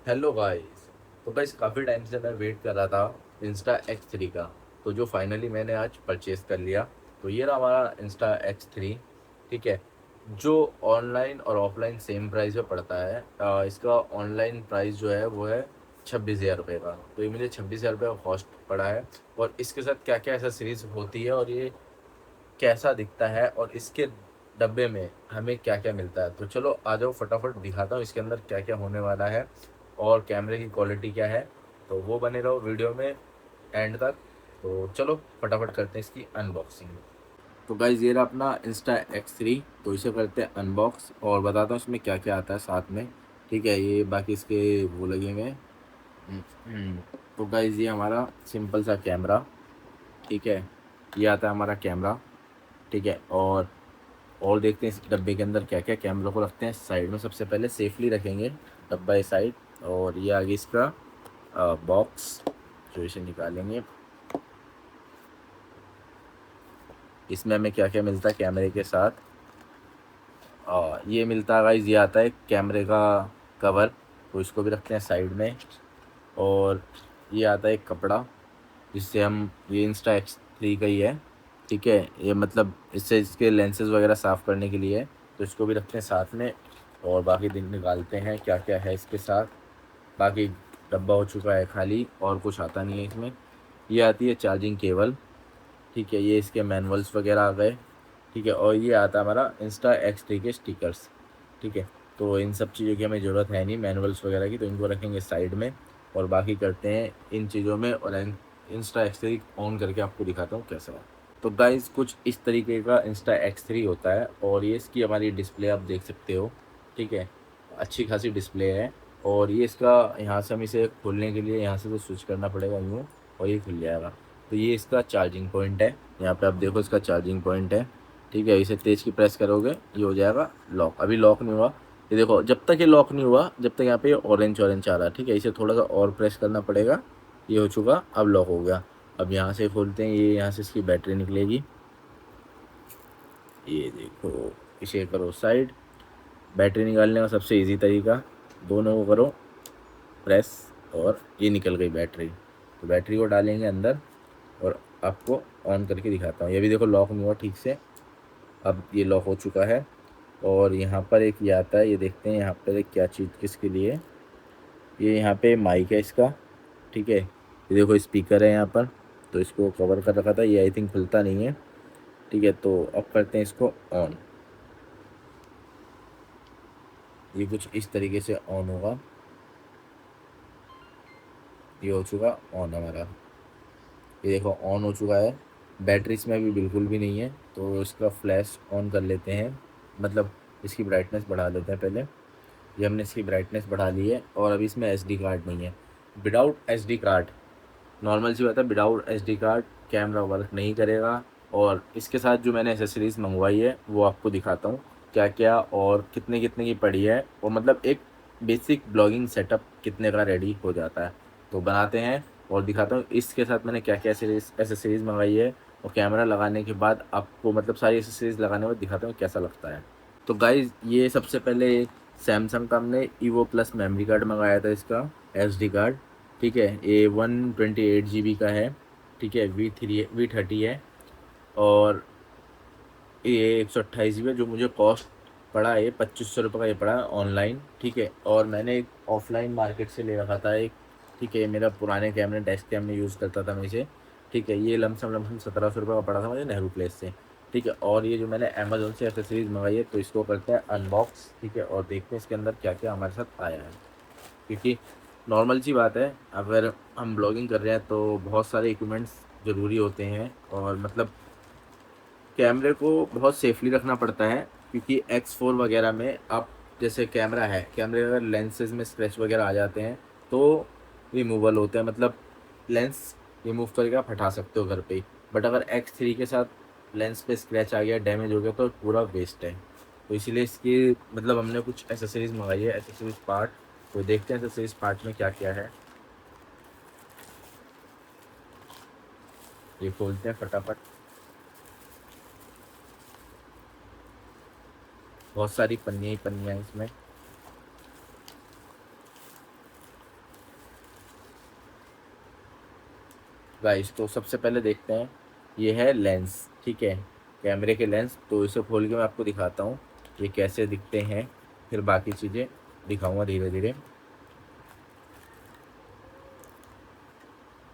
Hello guys. तो guys काफ़ी time से मैं वेट कर रहा था Insta X3 का। तो जो फाइनली मैंने आज परचेज़ कर लिया। तो ये रहा हमारा Insta X3। ठीक है। जो ऑनलाइन और ऑफलाइन सेम प्राइस में पड़ता है। इसका ऑनलाइन प्राइस जो है वो है 26,000 रुपये का। तो ये मुझे 26,000 रुपये का कॉस्ट पड़ा है। और इसके साथ क्या क्या एसेसरीज होती है और ये कैसा दिखता है और इसके डब्बे में हमें क्या क्या मिलता है, तो चलो आ जाओ फटाफट दिखाता हूँ इसके अंदर क्या क्या होने वाला है और कैमरे की क्वालिटी क्या है। तो वो बने रहो वीडियो में एंड तक। तो चलो फटाफट करते हैं इसकी अनबॉक्सिंग। तो गाइज ये रहा अपना Insta X3। तो इसे करते हैं अनबॉक्स और बताता हूँ इसमें क्या क्या आता है साथ में। ठीक है, ये बाकी इसके वो लगे हुए हैं। हम्म। तो गाइज ये हमारा सिंपल सा कैमरा। ठीक है, ये आता है हमारा कैमरा। ठीक है, और देखते हैं इस डब्बे के अंदर क्या क्या। कैमरों को रखते हैं साइड में, सबसे पहले सेफली रखेंगे डब्बा इस साइड। और ये आगे इसका बॉक्स जो इसे निकालेंगे। इसमें हमें क्या क्या मिलता है कैमरे के साथ। ये मिलता है गाइस, ये आता है कैमरे का कवर। तो इसको भी रखते हैं साइड में। और ये आता है एक कपड़ा जिससे हम, ये Insta X3 का ही है। ठीक है, ये मतलब इससे इसके लेंसेज वगैरह साफ़ करने के लिए है। तो इसको भी रखते हैं साथ में। और बाकी दिन निकालते हैं क्या क्या है इसके साथ। बाकी डब्बा हो चुका है खाली और कुछ आता नहीं है इसमें। ये आती है चार्जिंग केबल। ठीक है, ये इसके मैनुअल्स वगैरह आ गए। ठीक है, और ये आता है हमारा Insta X3 के स्टिकर्स। ठीक है, तो इन सब चीज़ों की हमें ज़रूरत है नहीं मैनुअल्स वगैरह की, तो इनको रखेंगे साइड में। और बाकी करते हैं इन चीज़ों में। और Insta X3 ऑन करके आपको दिखाता हूँ कैसा है। तो गाइज़ कुछ इस तरीके का Insta X3 होता है और ये इसकी हमारी डिस्प्ले आप देख सकते हो। ठीक है, अच्छी खासी डिस्प्ले है। और ये इसका, यहाँ से हम इसे खोलने के लिए यहाँ से तो स्विच करना पड़ेगा यूँ, और ये खुल जाएगा। तो ये इसका चार्जिंग पॉइंट है। यहाँ पे आप देखो इसका चार्जिंग पॉइंट है। ठीक है, इसे तेज़ की प्रेस करोगे ये हो जाएगा लॉक। अभी लॉक नहीं हुआ। ये देखो, जब तक ये लॉक नहीं हुआ जब तक यहाँ पे ऑरेंज ऑरेंज आ रहा है। ठीक है, इसे थोड़ा सा और प्रेस करना पड़ेगा। ये हो चुका, अब लॉक हो गया। अब यहाँ से खोलते हैं, ये यहाँ से इसकी बैटरी निकलेगी। ये देखो, इसे करो साइड। बैटरी निकालने का सबसे इजी तरीका, दोनों को करो प्रेस और ये निकल गई बैटरी। तो बैटरी को डालेंगे अंदर और आपको ऑन करके दिखाता हूँ। ये भी देखो लॉक नहीं हुआ ठीक से। अब ये लॉक हो चुका है। और यहाँ पर एक ये आता है, ये देखते हैं यहाँ पर एक क्या चीज़ किसके लिए। ये यहाँ पे माइक है इसका। ठीक है, ये देखो स्पीकर है यहाँ पर। तो इसको कवर कर रखा था, ये आई थिंक खुलता नहीं है। ठीक है, तो अब करते हैं इसको ऑन। ये कुछ इस तरीके से ऑन होगा। ये हो चुका ऑन हमारा। ये देखो ऑन हो चुका है। बैटरी इसमें अभी बिल्कुल भी नहीं है। तो इसका फ्लैश ऑन कर लेते हैं, मतलब इसकी ब्राइटनेस बढ़ा लेते हैं पहले। ये हमने इसकी ब्राइटनेस बढ़ा ली है। और अभी इसमें SD कार्ड नहीं है। विदाउट SD कार्ड, नॉर्मल सी बात है, without SD card camera work नहीं करेगा। और इसके साथ जो मैंने एसेसरीज़ मंगवाई है वो आपको दिखाता हूँ क्या क्या और कितने कितने की पड़ी है। और मतलब एक बेसिक ब्लॉगिंग सेटअप कितने का रेडी हो जाता है, तो बनाते हैं और दिखाता हूँ इसके साथ मैंने क्या क्या एसेसरीज़ मंगाई है। और कैमरा लगाने के बाद आपको, मतलब सारी एसेसरीज़ लगाने के बाद दिखाता हूँ कैसा लगता है। तो गाइज़ ये सबसे पहले सैमसंग का हमने ईवो प्लस मेमोरी कार्ड मंगाया था, इसका SD कार्ड। ठीक है, ये 128 GB का है। ठीक है, V30 है। और ये 128 GB है, जो मुझे कॉस्ट पड़ा है 2500 रुपये का ये पड़ा है ऑनलाइन। ठीक है, और मैंने एक ऑफलाइन मार्केट से ले रखा था एक। ठीक है, मेरा पुराने कैमरे डेस्क कैम में यूज़ करता था मैं इसे। ठीक है, ये लमसम लमसम 1700 रुपये का पड़ा था मुझे नेहरू प्लेस से। ठीक है, और ये जो मैंने अमेज़ोन से एसेसरीज़ मंगाई है, तो इसको करते हैं अनबॉक्स। ठीक है, और देखते हैं इसके अंदर क्या क्या हमारे साथ आया है। क्योंकि नॉर्मल सी बात है, अगर हम ब्लॉगिंग कर रहे हैं तो बहुत सारे इक्विपमेंट्स ज़रूरी होते हैं। और मतलब कैमरे को बहुत सेफली रखना पड़ता है। क्योंकि X4 वगैरह में आप, जैसे कैमरा है, कैमरे अगर लेंसेज में स्क्रैच वगैरह आ जाते हैं तो रिमूवल होते हैं, मतलब लेंस रिमूव करके आप हटा सकते हो घर पे ही। बट अगर X3 के साथ लेंस पे स्क्रैच आ गया, डैमेज हो गया, तो पूरा वेस्ट है। तो इसीलिए इसकी, मतलब हमने कुछ एसेसरीज़ मंगाई है, एसेसरीज पार्ट। तो देखते हैं एसेसरीज पार्ट में क्या क्या है। ये खोलते हैं फटाफट। बहुत सारी पन्नियाँ ही पन्नियाँ हैं इसमें। गाइस तो सबसे पहले देखते हैं, ये है लेंस, ठीक है, कैमरे के लेंस। तो इसे खोल के मैं आपको दिखाता हूँ ये कैसे दिखते हैं, फिर बाकी चीज़ें दिखाऊंगा धीरे धीरे।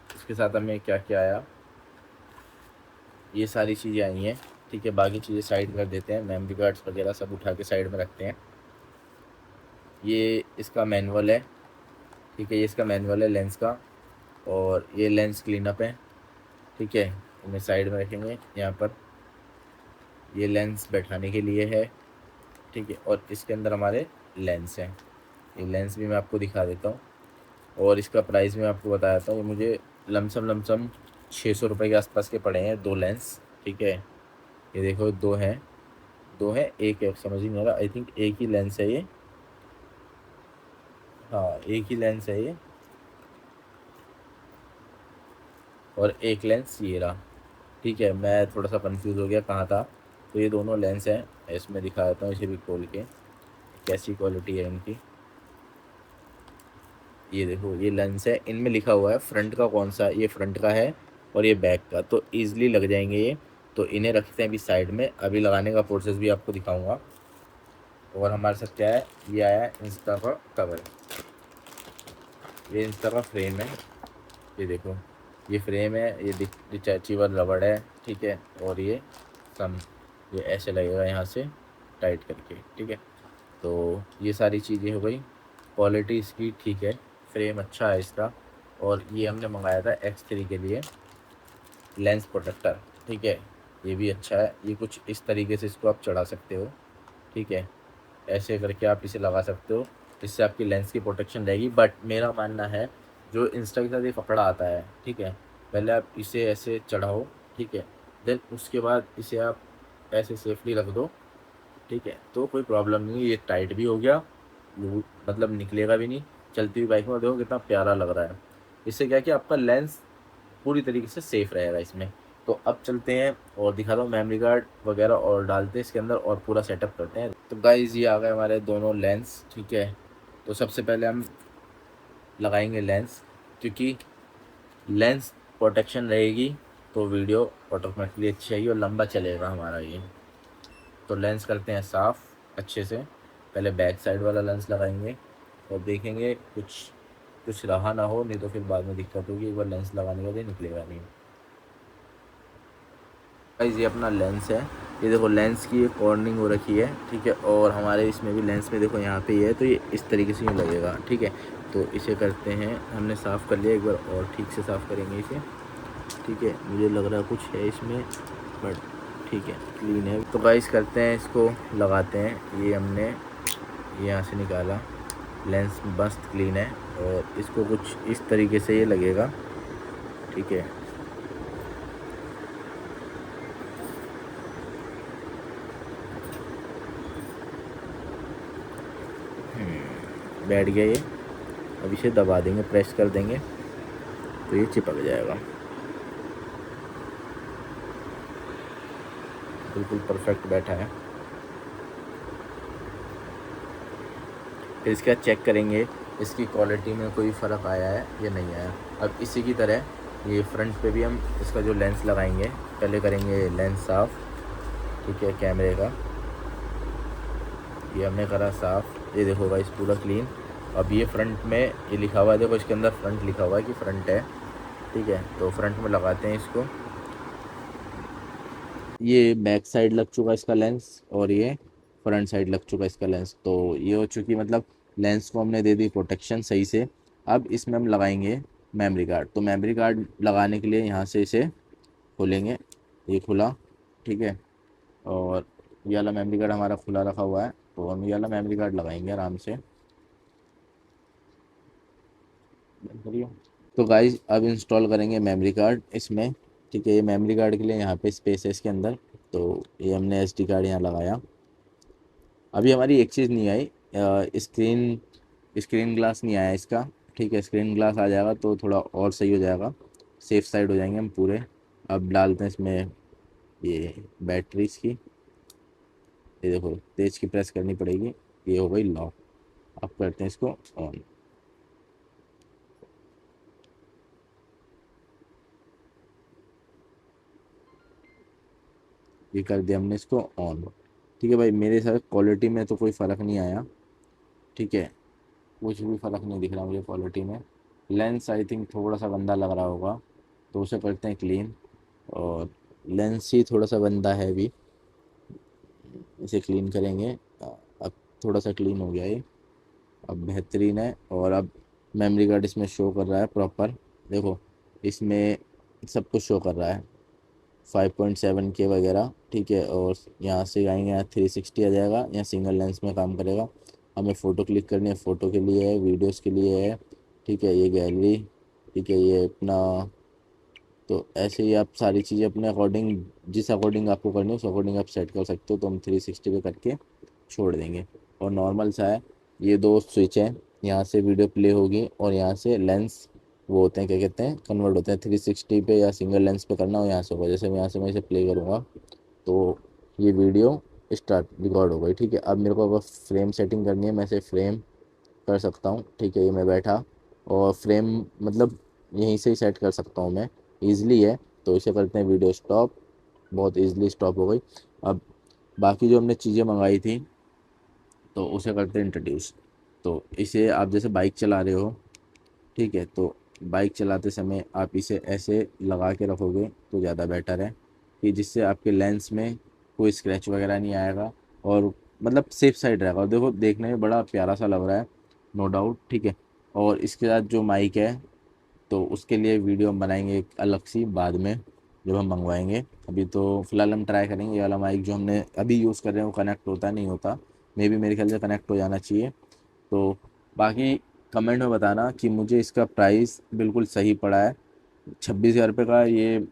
इसके साथ हमें क्या क्या आया, ये सारी चीज़ें आई हैं, ठीक है। बाकी चीज़ें साइड कर देते हैं, मेमोरी कार्ड्स वगैरह सब उठा के साइड में रखते हैं। ये इसका मैनुअल है, ठीक है, ये इसका मैनुअल है लेंस का। और ये लेंस क्लीनअप है, ठीक है, इन्हें साइड में रखेंगे यहाँ पर। ये लेंस बैठाने के लिए है, ठीक है। और इसके अंदर हमारे लेंस हैं, ये लेंस भी मैं आपको दिखा देता हूँ। और इसका प्राइस मैं आपको बता देता हूँ, ये मुझे लमसम लमसम 600 रुपये के आसपास के पड़े हैं, दो लेंस, ठीक है। ये देखो दो हैं, दो हैं, एक है, समझ ही नहीं आ रहा, आई थिंक एक ही लेंस है ये, हाँ एक ही लेंस है ये, और एक लेंस ये रहा, ठीक है। मैं थोड़ा सा कंफ्यूज हो गया कहाँ था। तो ये दोनों लेंस हैं, इसमें दिखा देता हूँ इसे भी खोल के कैसी क्वालिटी है इनकी। ये देखो ये लेंस है, इनमें लिखा हुआ है फ्रंट का कौन सा, ये फ्रंट का है और ये बैक का, तो ईजिली लग जाएंगे ये। तो इन्हें रखते हैं अभी साइड में, अभी लगाने का प्रोसेस भी आपको दिखाऊंगा। और हमारे साथ क्या है, ये आया है इंस्टा का कवर, ये इंस्टा का फ्रेम है, ये देखो ये फ्रेम है, ये डिटैचेबल रबड़ है, ठीक है। और ये सम, ये ऐसे लगेगा यहाँ से टाइट करके, ठीक है। तो ये सारी चीज़ें हो गई, क्वालिटी इसकी ठीक है, फ्रेम अच्छा है इसका। और ये हमने मंगाया था X3 के लिए लेंस प्रोटेक्टर, ठीक है, ये भी अच्छा है। ये कुछ इस तरीके से इसको आप चढ़ा सकते हो, ठीक है, ऐसे करके आप इसे लगा सकते हो, इससे आपकी लेंस की प्रोटेक्शन रहेगी। बट मेरा मानना है जो इंस्टा के साथ ये कपड़ा आता है, ठीक है, पहले आप इसे ऐसे चढ़ाओ, ठीक है, देन उसके बाद इसे आप ऐसे सेफली रख दो, ठीक है, तो कोई प्रॉब्लम नहीं है। ये टाइट भी हो गया, मतलब निकलेगा भी नहीं। चलती हुई बाइक में देखो कितना प्यारा लग रहा है। इससे क्या है कि आपका लेंस पूरी तरीके से सेफ रहेगा इसमें। तो अब चलते हैं और दिखाता हूँ मेमोरी कार्ड वगैरह और डालते हैं इसके अंदर और पूरा सेटअप करते हैं। तो गाइज ये आ गए हमारे दोनों लेंस, ठीक है। तो सबसे पहले हम लगाएंगे लेंस, क्योंकि लेंस प्रोटेक्शन रहेगी तो वीडियो ऑटोमेटिकली अच्छी आएगी और लंबा चलेगा हमारा ये। तो लेंस करते हैं साफ़ अच्छे से, पहले बैक साइड वाला लेंस लगाएंगे और देखेंगे कुछ कुछ रहा ना हो, नहीं तो फिर बाद में दिक्कत होगी, एक बार लेंस लगाने के बाद निकलेगा नहीं। गाइस ये अपना लेंस है, ये देखो लेंस की एक कॉर्निंग हो रखी है, ठीक है। और हमारे इसमें भी लेंस में देखो यहाँ पे ये है, तो ये इस तरीके से यूँ लगेगा, ठीक है। तो इसे करते हैं, हमने साफ़ कर लिया, एक बार और ठीक से साफ़ करेंगे इसे, ठीक है। मुझे लग रहा है कुछ है इसमें, बट ठीक है क्लीन है। तो गाइस करते हैं, इसको लगाते हैं। ये हमने यहाँ से निकाला, लेंस मस्त क्लीन है और इसको कुछ इस तरीके से ये लगेगा, ठीक है। बैठ गया ये, अब इसे दबा देंगे, प्रेस कर देंगे तो ये चिपक जाएगा, बिल्कुल परफेक्ट बैठा है। फिर इसके बाद चेक करेंगे इसकी क्वालिटी में कोई फ़र्क आया है या नहीं आया। अब इसी की तरह ये फ्रंट पे भी हम इसका जो लेंस लगाएंगे, पहले करेंगे लेंस साफ़, ठीक है, कैमरे का। ये हमने करा साफ़, ये देखो गाइस पूरा क्लीन। अब ये फ्रंट में ये लिखा हुआ है, देखो इसके अंदर फ्रंट लिखा हुआ है कि फ्रंट है, ठीक है। तो फ्रंट में लगाते हैं इसको। ये बैक साइड लग चुका इसका लेंस और ये फ्रंट साइड लग चुका इसका लेंस। तो ये हो चुकी, मतलब लेंस को हमने दे दी प्रोटेक्शन सही से। अब इसमें हम लगाएंगे मेमोरी कार्ड। तो मेमोरी कार्ड लगाने के लिए यहाँ से इसे खोलेंगे, ये खुला, ठीक है। और ये वाला मेमोरी कार्ड हमारा खुला रखा हुआ है, तो हम ये वाला मेमोरी कार्ड लगाएंगे आराम से। बंद करिए। तो गाइस अब इंस्टॉल करेंगे मेमोरी कार्ड इसमें, ठीक है। ये मेमोरी कार्ड के लिए यहाँ पे स्पेस है इसके अंदर, तो ये हमने SD कार्ड यहाँ लगाया। अभी हमारी एक चीज़ नहीं आई, स्क्रीन स्क्रीन ग्लास नहीं आया इसका, ठीक है। स्क्रीन ग्लास आ जाएगा तो थोड़ा और सही हो जाएगा, सेफ साइड हो जाएंगे हम पूरे। अब डालते हैं इसमें ये बैटरी इसकी, ये देखो तेज की प्रेस करनी पड़ेगी, ये हो गई लॉक। अब करते हैं इसको ऑन। ये कर दिया हमने इसको ऑन। ठीक है भाई, मेरे साथ क्वालिटी में तो कोई फ़र्क नहीं आया। ठीक है, कुछ भी फ़र्क नहीं दिख रहा मुझे क्वालिटी में। लेंस आई थिंक थोड़ा सा गंदा लग रहा होगा, तो उसे करते हैं क्लीन। और लेंस ही थोड़ा सा गंदा है अभी, इसे क्लीन करेंगे। अब थोड़ा सा क्लीन हो गया ये, अब बेहतरीन है। और अब मेमोरी कार्ड इसमें शो कर रहा है प्रॉपर। देखो, इसमें सब कुछ शो कर रहा है, 5.7K वगैरह। ठीक है, और यहाँ से आएंगे, यहाँ 360 आ जाएगा, यहाँ सिंगल लेंस में काम करेगा। हमें फ़ोटो क्लिक करनी है, फ़ोटो के लिए है, वीडियोस के लिए है। ठीक है, ये गैलरी। ठीक है, ये अपना। तो ऐसे ही आप सारी चीज़ें अपने अकॉर्डिंग, जिस अकॉर्डिंग आपको करनी है उस अकॉर्डिंग आप सेट कर सकते हो। तो हम 360 पे करके छोड़ देंगे। और नॉर्मल सा है, ये दो स्विच हैं, यहाँ से वीडियो प्ले होगी और यहाँ से लेंस, वो होते हैं क्या कहते हैं, कन्वर्ट होते हैं। 360 पे या सिंगल लेंस पे करना हो यहाँ से होगा। जैसे मैं यहाँ से मैं इसे प्ले करूँगा तो ये वीडियो स्टार्ट रिकॉर्ड हो गई। ठीक है, अब मेरे को अगर फ्रेम सेटिंग करनी है, मैं इसे फ्रेम कर सकता हूँ। ठीक है, ये मैं बैठा और फ्रेम मतलब यहीं से ही सेट कर सकता हूँ मैं, ईज़िली है। तो इसे करते हैं वीडियो स्टॉप, बहुत ईज़िली स्टॉप हो गई। अब बाकी जो हमने चीज़ें मंगाई थी तो उसे करते हैं इंट्रोड्यूस। तो इसे आप जैसे बाइक चला रहे हो, ठीक है, तो बाइक चलाते समय आप इसे ऐसे लगा के रखोगे तो ज़्यादा बेटर है, कि जिससे आपके लेंस में कोई स्क्रैच वगैरह नहीं आएगा और मतलब सेफ साइड रहेगा। और देखो, देखने में बड़ा प्यारा सा लग रहा है, नो डाउट। ठीक है, और इसके साथ जो माइक है तो उसके लिए वीडियो हम बनाएंगे एक अलग सी बाद में, जब हम मंगवाएंगे। अभी तो फ़िलहाल हम ट्राई करेंगे ये वाला माइक जो हमने अभी यूज़ कर रहे हैं वो कनेक्ट होता नहीं होता। मे बी मेरे ख्याल से कनेक्ट हो जाना चाहिए। तो बाकी कमेंट में बताना कि मुझे इसका प्राइस बिल्कुल सही पड़ा है। 26,000 रुपये का ये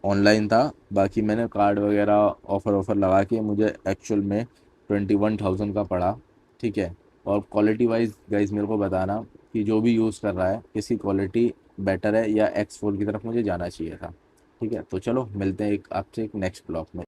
ऑनलाइन था, बाकी मैंने कार्ड वगैरह ऑफ़र ऑफ़र लगा के मुझे एक्चुअल में 21,000 का पड़ा। ठीक है, और क्वालिटी वाइज गाइज मेरे को बताना कि जो भी यूज़ कर रहा है किसकी क्वालिटी बेटर है, या X4 की तरफ मुझे जाना चाहिए था। ठीक है, तो चलो मिलते हैं एक आपसे एक नेक्स्ट ब्लॉग में।